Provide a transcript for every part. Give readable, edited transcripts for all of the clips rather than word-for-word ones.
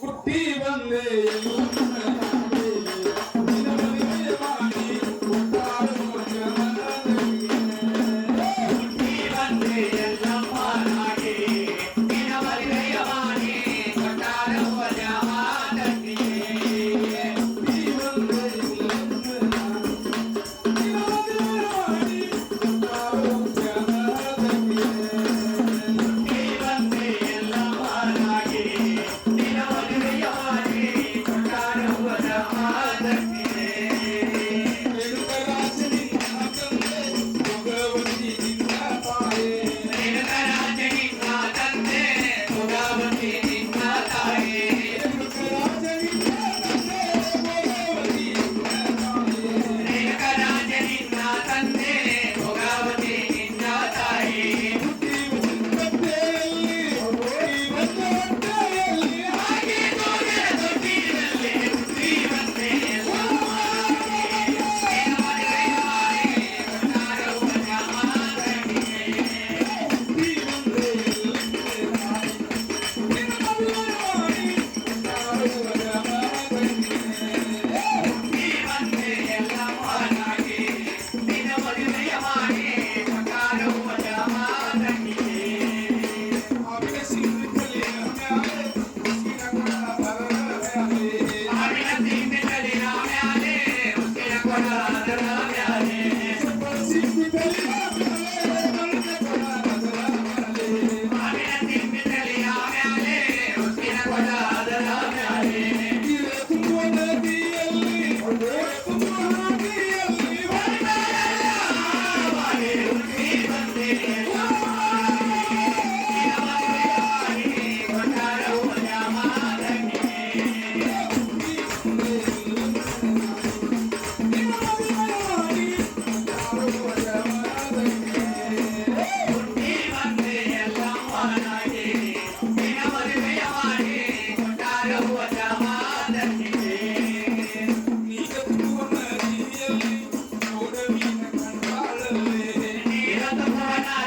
ಹುಟ್ಟಿ ಬಂದೆ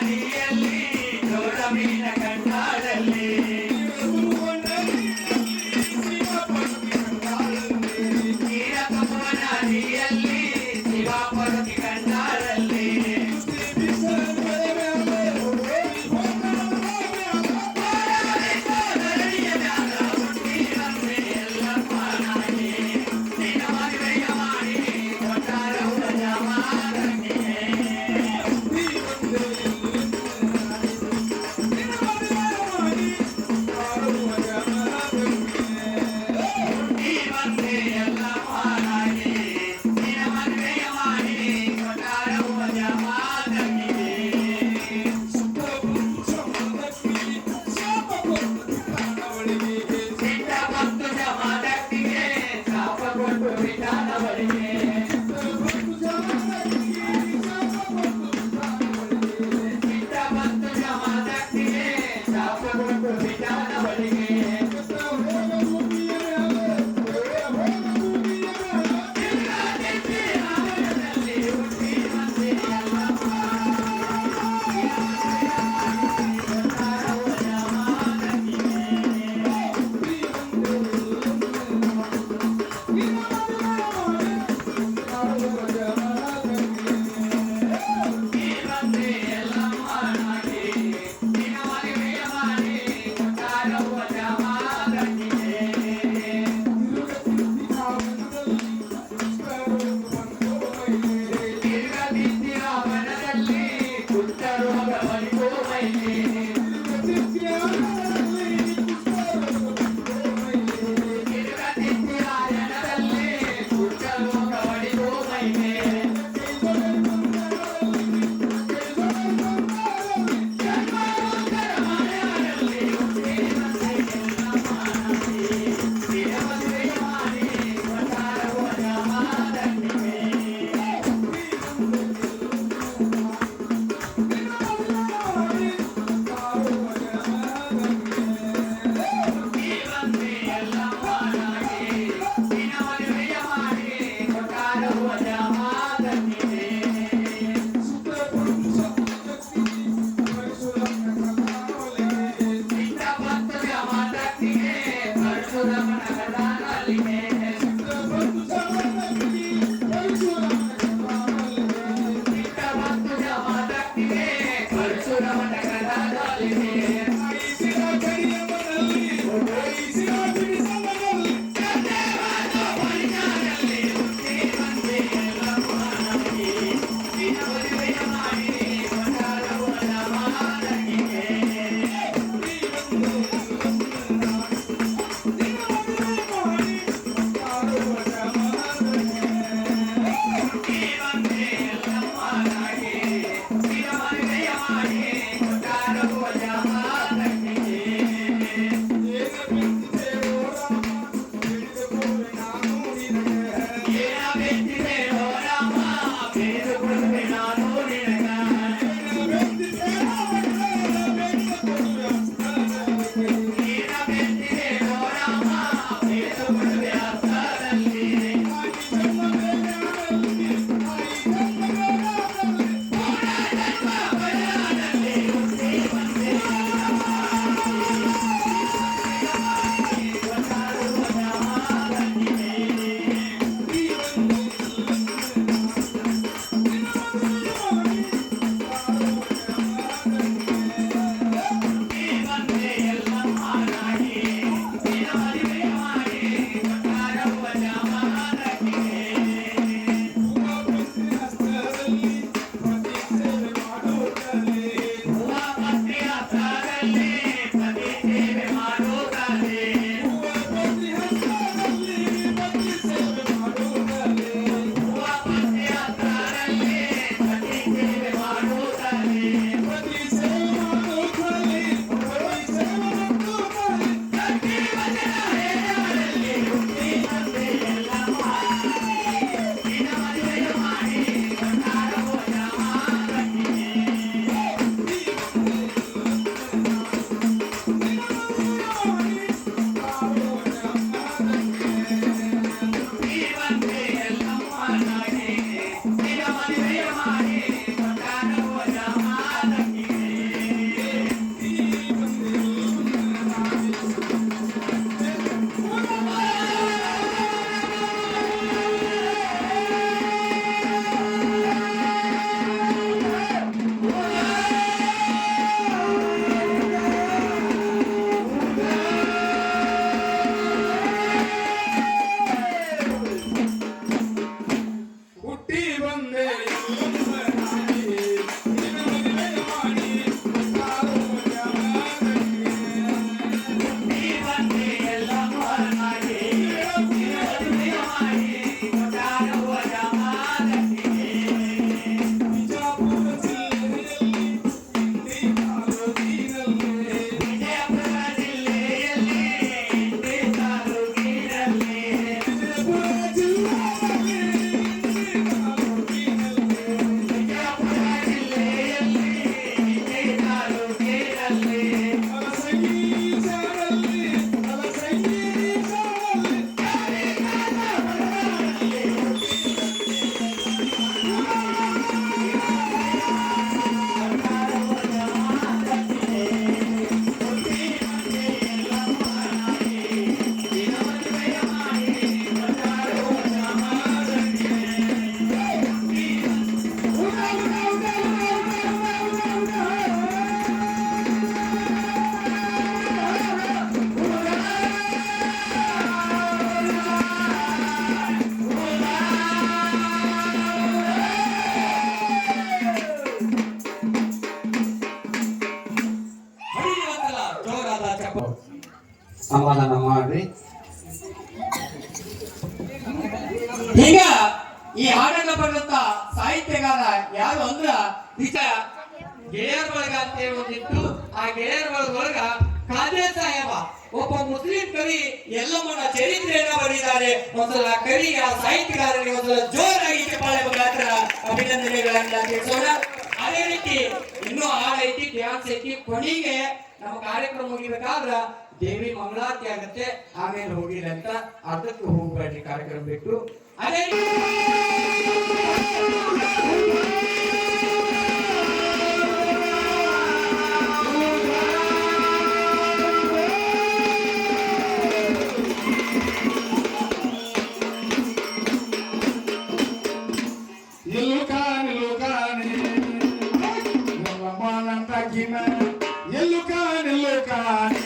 Yeah. ಸಮಾಧಾನ ಮಾಡ್ರಿ. ಈಗ ಈ ಹಾಡನ್ನ ಬರೆದಂತ ಸಾಹಿತ್ಯಗಾರ ಯಾರು ಅಂದ್ರ ಗೆಳೆಯರ ಬಳಗ ಅಂತ ಹೇಳಿ ಒಂದಿತ್ತು. ಆ ಗೆಳೆಯರ ಬಳಗ ಖಾದ್ಯ ಸಾಹೇಬ ಒಬ್ಬ ಮುಸ್ಲಿಂ ಕವಿ ಎಲ್ಲಮ್ಮನ ಚರಿತ್ರೆಯನ್ನ ಬರೆದಿದ್ದಾರೆ. ಒಂದ್ಸಲ ಕವಿ ಆ ಸಾಹಿತ್ಯಗಾರರಿಗೆ ಒಂದ್ಸಲ ಜೋರಾಗಿ ಚಪ್ಪಾಳೆ ಮುಖಾಂತರ ಅಭಿನಂದನೆಗಳನ್ನ ತಿಳಿಸೋಣ. ಅದೇ ರೀತಿ ಇನ್ನೂ ಹಾಡ್ ಐತಿ, ಡ್ಯಾನ್ಸ್ ಐತಿ. ಕೊನೆಗೆ ನಮ್ಮ ಕಾರ್ಯಕ್ರಮ ಮುಗಿಬೇಕಾದ್ರ ದೇವಿ ಮಂಗಳಾರತಿ ಆಗತ್ತೆ, ಆಮೇಲೆ ಹೋಗಿರಿ ಅಂತ ಅರ್ಧಕ್ಕೆ ಹೋಗ್ಬೇಡ್ರಿ ಕಾರ್ಯಕ್ರಮ ಬಿಟ್ಟು. ಅದೇ ನಿಲುಕಾನೆ ಬೆಳಕಿನ ಎಲ್ಲು ಕಾಣೆಲ್ಲು ಕಾಣಿ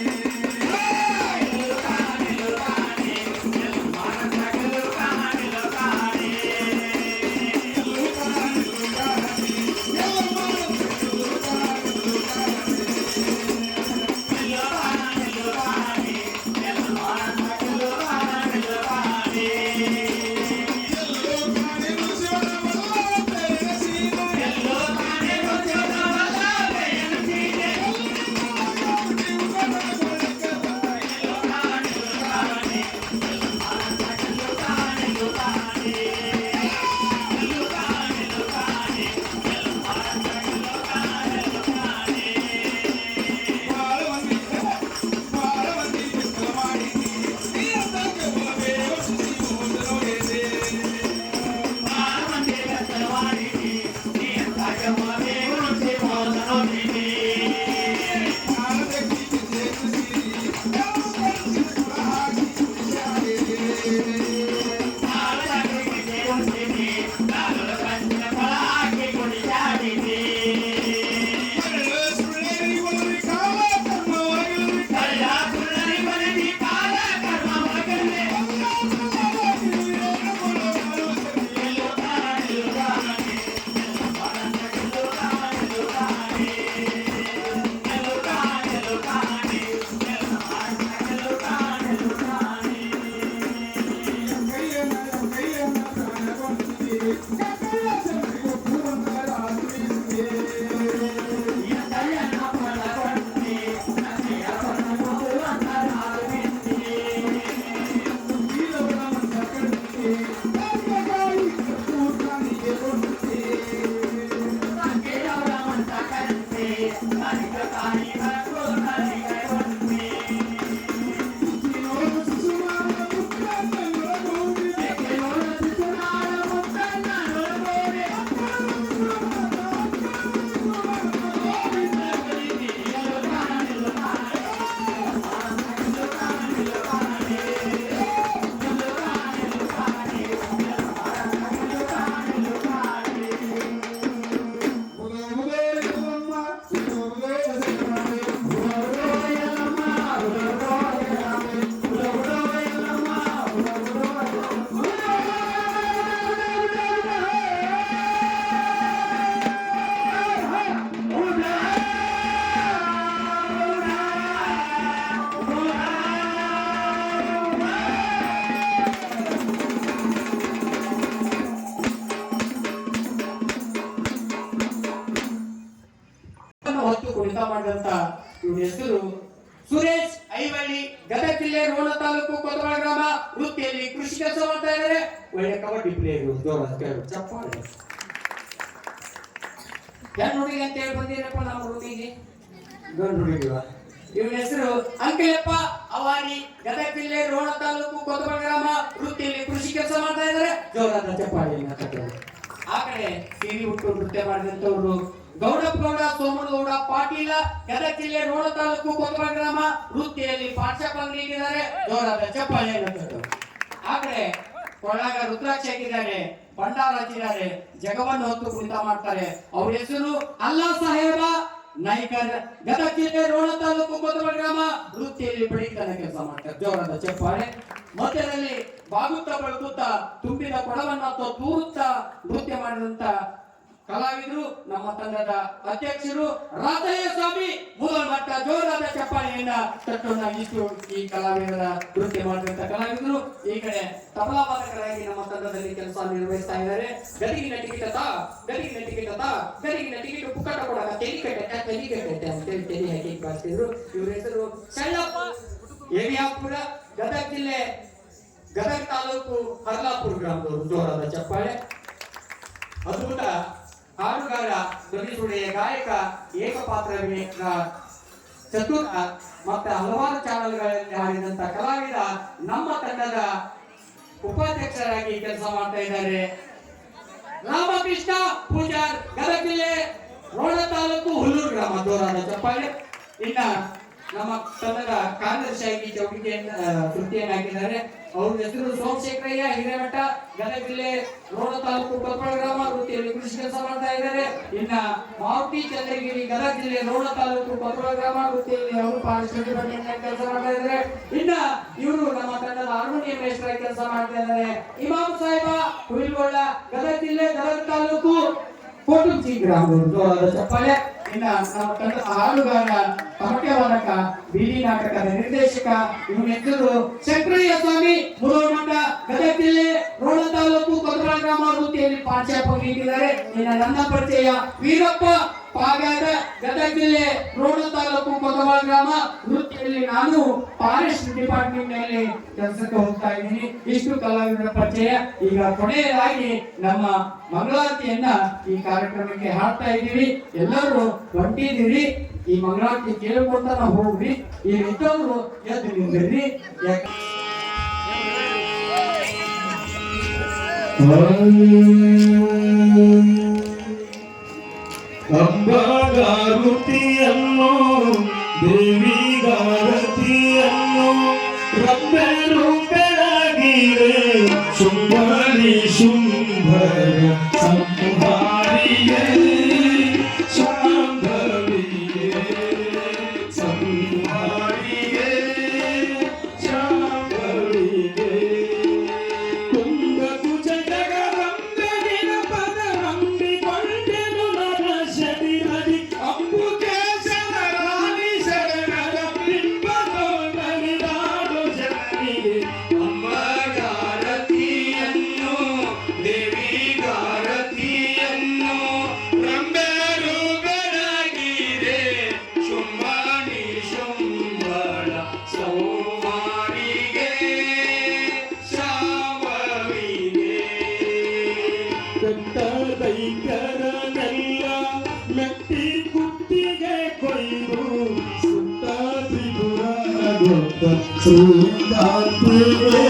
ಹೊತ್ತು ಕುಣಿತ ಮಾಡಿದಂತ ಇವ್ರ ಹೆಸರು ಸುರೇಶ್ ಐವಳ್ಳಿ, ಗದಗ ಜಿಲ್ಲೆ ರೋಣ ತಾಲೂಕು ಕೊತ್ತವಾಡ ಗ್ರಾಮ. ವೃತ್ತಿಯಲ್ಲಿ ಕೃಷಿ ಕೆಲಸ ಮಾಡ್ತಾ ಇದ್ದಾರೆ. ಒಳ್ಳೆ ಕಬಡ್ಡಿ ಪ್ಲೇಯರ್ ಚಪ್ಪಾಳೆ. ಹೆಣ್ಣು ಹುಡುಗಿ ಅಂತ ಹೇಳಿ ಬಂದಿರಪ್ಪ ನಮ್ಮ ಹುಡುಗಿಗೆ. ಗಂಡು ಹುಡುಗಿವ. ಇವನ ಹೆಸರು ಅಂಕಯಪ್ಪ ಅವಾರಿ, ಗದಗ ಜಿಲ್ಲೆ ರೋಣ ತಾಲೂಕು ಕೊತ್ತವಾಡ ಗ್ರಾಮ. ವೃತ್ತಿಯಲ್ಲಿ ಕೃಷಿ ಕೆಲಸ ಮಾಡ್ತಾ ಇದ್ದಾರೆ. ಜೋರಾದ ಚಪ್ಪಾಳೆ. ಆ ಕಡೆ ಸೀರೆ ಉಟ್ಟು ನೃತ್ಯ ಮಾಡಿದಂತವ್ರು ಗೌಡಪ್ಪ ಗೌಡ ಸೋಮನಗೌಡ ಪಾಟೀಲ, ಗದಗ ಜಿಲ್ಲೆ ರೋಣ ತಾಲೂಕು ಕೊತ್ತವಾಡ ಗ್ರಾಮ. ವೃತ್ತಿಯಲ್ಲಿ ಪಾಠಶಾಲೆ ನೀಡಿದ್ದಾರೆ. ಜೋರಾದ ಚಪ್ಪಾಳೆ. ಆ ಕಡೆ ಕೊಳ್ಳಾಗ ರುದ್ರಾಕ್ಷ ಹಾಕಿದ್ದಾರೆ, ಭಂಡಾರ ಹಚ್ಚಿದ್ದಾರೆ, ಜಗವನ್ನು ಹೊತ್ತು ಕುಣಿತ ಮಾಡ್ತಾರೆ. ಅವ್ರ ಹೆಸರು ಅಲ್ಲಾ ಸಾಹೇಬ ನಾಯ್ಕರ್, ಗದಗ ಜಿಲ್ಲೆ ರೋಣ ತಾಲೂಕು ಕೊತ್ತವಾಡ ಗ್ರಾಮ. ವೃತ್ತಿಯಲ್ಲಿ ಬಳಿಕನ ಕೆಲಸ ಮಾಡ್ತಾರೆ. ಜೋರಾದ ಚಪ್ಪಾಳೆ. ಮಧ್ಯದಲ್ಲಿ ಬಾಗುತ್ತಾ ಬಳಗುತ್ತಾ ತುಂಬಿದ ಕೊಡವನ್ನ ತೂರುತ್ತಾ ನೃತ್ಯ ಮಾಡಿದಂತ ಕಲಾವಿದರು ನಮ್ಮ ತಂಡದ ಅಧ್ಯಕ್ಷರು ರಾಜಯ್ಯ ಸ್ವಾಮಿ ಮೂಲಮಟ್ಟ. ಜೋರಾದ ಚಪ್ಪಾಳೆಯಿಂದ ತಟ್ಟೋಣ. ಇಷ್ಟು ಈ ಕಲಾವಿದರ ನೃತ್ಯ ಮಾಡಿದಂತ ಕಲಾವಿದರು. ಈ ಕಡೆ ತಬಲಾ ವಾದಕರಾಗಿ ನಮ್ಮ ತಂಡದಲ್ಲಿ ಕೆಲಸ ನಿರ್ವಹಿಸ್ತಾ ಇದ್ದಾರೆ. ಗದಿಗಿನ ಟಿಕೆಟ್ ಗದಿಗಿನ ಟಿಕೆಟ್ ಗದಿಗಿನ ಟಿಕೆಟ್ ಪುಕ್ಕಟ ಕೊಡಕ ತೆಲಿಕಟ್ಟೆ ಅಂತೇಳಿ ತೆಲಿ ಹಾಕಿ ಬರ್ತಿದ್ರು. ಇವ್ರ ಹೆಸರು ಶಳ್ಳಪ್ಪ ಏವಿಯಾಪುರ, ಗದಗ ಜಿಲ್ಲೆ ಗದಗ ತಾಲೂಕು ಹರ್ಲಾಪುರ ಗ್ರಾಮದವರು. ಜೋರಾದ ಚಪ್ಪಾಳೆ. ಅದ್ಭುತ ಹಾಡುಗಾರ, ಧ್ವನಿಸುಡೆಯ ಗಾಯಕ, ಏಕಪಾತ್ರ ಅಭಿನೇತ, ಚತುರ ಮತ್ತೆ ಹಲವಾರು ಚಾನಲ್ಗಳಲ್ಲಿ ಹಾಡಿದಂತ ಕಲಾವಿದ ನಮ್ಮ ತಂಡದ ಉಪಾಧ್ಯಕ್ಷರಾಗಿ ಕೆಲಸ ಮಾಡ್ತಾ ಇದ್ದಾರೆ. ರಾಮಕೃಷ್ಣ ಪೂಜಾರ್, ಗದಗ ಜಿಲ್ಲೆ ರೋಣ ತಾಲೂಕು ಹುಲ್ಲೂರು ಗ್ರಾಮ. ಜೋರಾದ ಚಪ್ಪಾಳೆ. ಇನ್ನ ನಮ್ಮ ತಂಡದ ಕಾರ್ಯದರ್ಶಿಯಾಗಿ ಚೌಕಿಯನ್ನು ಕೃತಿಯನ್ನು ಹಾಕಿದ್ದಾರೆ. ಅವ್ರ ಹೆಸರು ಸೋಮಶೇಖರಯ್ಯ, ಹಿರೇಮಠ, ಗದಗ ಜಿಲ್ಲೆ ರೋಣ ತಾಲೂಕು ಕೊಪ್ಪಳ ಗ್ರಾಮ, ವೃತ್ತಿಯಲ್ಲಿ ಕೃಷಿ ಕೆಲಸ ಮಾಡ್ತಾ ಇದ್ದಾರೆ. ಇನ್ನ ಮಾರುತಿ ಚಂದ್ರಗಿರಿ, ಗದಗ ಜಿಲ್ಲೆ ರೋಣ ತಾಲೂಕು ಕೊಪ್ಪಳ ಗ್ರಾಮ, ವೃತ್ತಿಯಲ್ಲಿ ಅವರು ಪಾರಿಶ್ರಾಮಿಕ ಕೆಲಸ ಮಾಡ್ತಾ ಇದ್ದಾರೆ. ಇನ್ನ ಇವರು ನಮ್ಮ ತಂಡದ ಹಾರ್ಮೋನಿಯಂ ಮೇಸ್ಟರ್ ಕೆಲಸ ಮಾಡ್ತಾ ಇದ್ದಾರೆ. ಇಮಾಮ್ ಸಾಹೇಬ ಹುಯಿಲ್ಗೊಳ್ಳ, ಗದಗ ಜಿಲ್ಲೆ ಗದಗ ತಾಲೂಕು ಕೋಟುಂಚಿ ಗ್ರಾಮ. ಜೋರಾದ ಚಪ್ಪಾಳೆ. ಇನ್ನ ನಮ್ಮ ತಂಡದ ಹಾಡುಗಾರ, ತಮಟೆ ವಾದಕ, ಬೀದಿ ನಾಟಕದ ನಿರ್ದೇಶಕ, ಇವನ ಹೆಸರು ಶಂಕರಯ್ಯ ಸ್ವಾಮಿ, ಮುರುಘಮಠ, ಗದಗ ಜಿಲ್ಲೆ ರೋಣ ತಾಲೂಕು ಕೊತ್ತೂರ ಗ್ರಾಮ, ವೃತ್ತಿಯಲ್ಲಿ ಪಾಠ್ಯಾಪಕ ನೀಡಿದ್ದಾರೆ. ಇನ್ನ ನನ್ನ ಪರಿಚಯ ವೀರಪ್ಪ ಪಾಗಾದ, ಗದಗ ಜಿಲ್ಲೆ ರೋಣ ತಾಲೂಕು ಕೊತ್ತೂರ ಗ್ರಾಮ, ವೃತ್ತಿಯಲ್ಲಿ ನಾನು ಫಾರೆಸ್ಟ್ ಡಿಪಾರ್ಟ್ಮೆಂಟ್ ನಲ್ಲಿ ಕೆಲಸಕ್ಕೆ ಹೋಗ್ತಾ ಇದ್ದೀನಿ. ಇಷ್ಟು ಕಲಾವಿದರ ಪರಿಚಯ. ಈಗ ಕೊನೆಯದಾಗಿ ನಮ್ಮ ಮಂಗಳಾರತಿಯನ್ನ ಈ ಕಾರ್ಯಕ್ರಮಕ್ಕೆ ಹಾಡ್ತಾ ಇದ್ದೀವಿ. ಎಲ್ಲರೂ ಹೊಂಟಿದ್ದೀರಿ. ಈ ಮಂಗಳಾರತಿ ಕೇಳ್ಕೊಂತ ನಾವು ಹೋಗ್ರಿ. ಈ ಇದ್ದವರು ಎದ್ದು ನಿಂದಿರ್ರಿ. ಅಂಬಗಾರುತಿಯನ್ನು ದೇವಿಗಾರತಿಯನ್ನು ರಬ್ಬೆರು ಬೆಳಗಿರೆ ಶುಂಭರಿ ಶುಂಭರ ಸಂಹಾರಿಯೇ ಶಾಂಭವಿಯೇ ಸಂಹಾರಿಯೇ ಶಾಂಭವಿಯೇ ಕುಂಭಕು ಜಗದಂಬೆಗಿನ ಪದ ನಂಬಿಕೊಂಡೆನು ನನ್ನ ಶರೀರದಿ ಅಂಬುಕೇಶನ ರಾಣಿ ಶರಣರ ಬಿಂಬದೋ ನಲಿದಾಡು ಜನರಿಗೆ ಅಂಬಗಾರತಿಯನ್ನು ದೇವಿಗಾರತಿಯನ್ನು ರಂಬೆರು ಬೆಳಗಿರೆ ಶುಂಭನಿ ಶುಂಭಳ ಸೌಮಾರಿಗೆ ಶಾಂಭವಿಗೆ ಕಟ್ಟದೈಕರನೆಲ್ಲ ಮೆಟ್ಟಿ ಕುತ್ತಿಗೆ ಕೊಯ್ದು ಸುತ್ತ ತ್ರಿಪುರ ಗೊತ್ತ ಶ್ರೀನಾಥಿಗೆ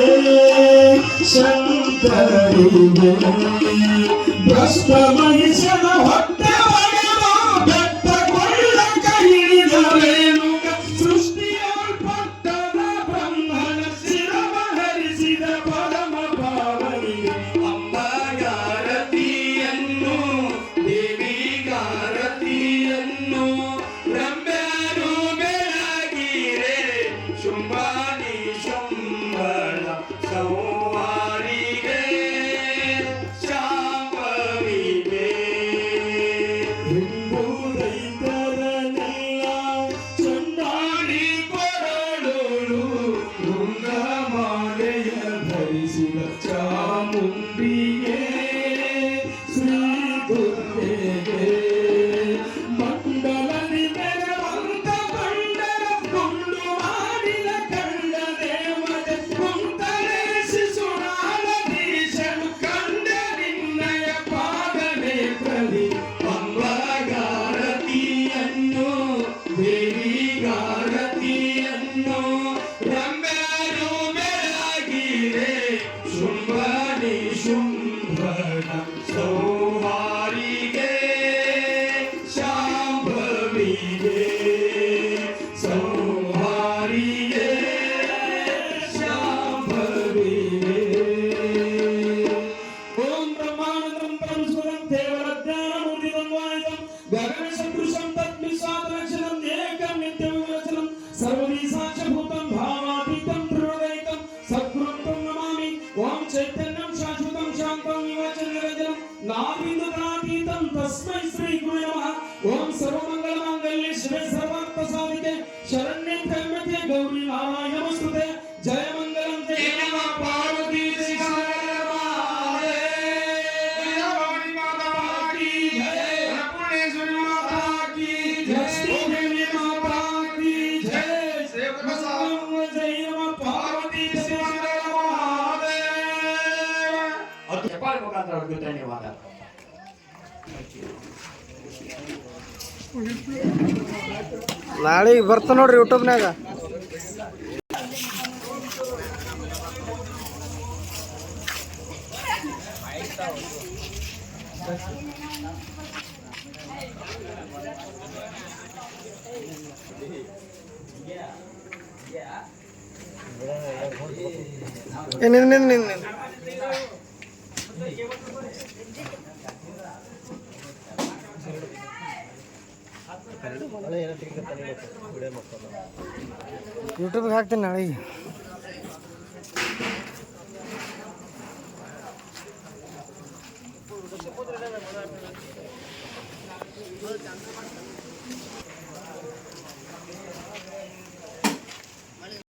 ಶಂಕರಿಗೆ ಭ್ರಷ್ಟ ಮಹಿಷನ ಹೊಟ್ಟೆ ಒಡೆದು ಬೆಟ್ಟ ಕೊಳ್ಳಕ ಹಿಡಿದರೇನುಗ ಸೃಷ್ಟಿಯಲ್ಪಟ್ಟದ ಬ್ರಹ್ಮನ ಶಿರವ ಹರಿಸಿದ ಪರಮ ಪಾವನಿಗೆ ಅಂಬಗಾರತಿಯನ್ನು ದೇವಿಗಾರತಿಯನ್ನು ರಂಬೆರು ಬೆಳಗಿರೆ ಶುಂಭನಿ ಶುಂಭಳ ಸೌವಾರಿಗೆ ಶಾಂಭವಿಗೆ ಹಿಂಬುದೈತರನೆಲ್ಲ ಚಂದಾಡಿ ಕೊರಳೋಳು ರುಂಗಮಾಲೆಯ ಧರಿಸಿದ ಚಾಮುಂಡಿಗೆ ಶ್ರೀ ದುರ್ಗೆಗೆ ಮಂಡಲದಿ ಮೆರವಂತ ಕಂಡರ ಕೊಂಡು ಮಾಡಿದ ಕಂಡ ದೇವತೆ ಕುಂತಲೆ ಶಿಶುನಾಳಧೀಶನು ಕಂಡ ನಿನ್ನಯ ಪಾದನೇತ್ರದಿ ಅಂಬಗಾರತಿಯನ್ನು ದೇವಿಗಾರತಿಯನ್ನು ರಂಬೆರು ಬೆಳಗಿರೆ ಶುಂಭನಿ ಶುಂಭನ ಸೌಹಾರಿಗೆ ಶಾಂಭವಿಗೆ ಸೌಹಾರಿಗೆ ಶಾಂಭವಿಗೆ ಓಂ ಬ್ರಹ್ಮಾನಂದಂ ಪರಮಸುರಂ ದೇವರಜ್ಞಾನಮೂರ್ತಿದಂ ವಾಯುದಂ ಗಗನ ಸದೃಶಂ ತದ್ವಿಶ್ವಾತಲಕ್ಷಣಂ ಏಕಂ ನಿತ್ಯವಿವಚನಂ ಸರ್ವದಿ ಸಾಕ್ಷಭೂತಂ ಭಾವಾತೀತಂ ತ್ರಿವದೈತಂ ಸದ್ಗುರುಂ ತ್ವಂ ನಮಾಮಿ. ಓಂ ಚೈತನ್ಯಂ ಶಾಶ್ವತಂ ಶಾಂತಂ ವಿವಚನ ನಿರಂಜನಂ ನಾಭಿಂದುರಾತೀತಂ ತಸ್ಮೈ ಶ್ರೀ ಗುರು ನಮಃ. ಓಂ ಸರ್ವಮಂಗಲ ಮಾಂಗಲ್ಯೆ ಶಿವೆ ಸರ್ವಾರ್ಥ ಸಾಧಿಕೆ ಶರಣ್ಯೆ ತ್ರ್ಯಂಬಕೆ ಗೌರಿ ನಾರಾಯಣ ನಮಸ್ತುತೆ. ಜಯ ಮಂಗಲಂ ಜಯ ನಮಃ ಪಾರ್ವತಿ ಧನ್ಯವಾದ. ನಾಳೆಗೆ ಬರ್ತ ನೋಡ್ರಿ ಯೂಟ್ಯೂಬ್ನಾಗ. ಯೂಟ್ಯೂಬ್ಗೆ ಹಾಕ್ತೀನಿ ನಾಳೆ.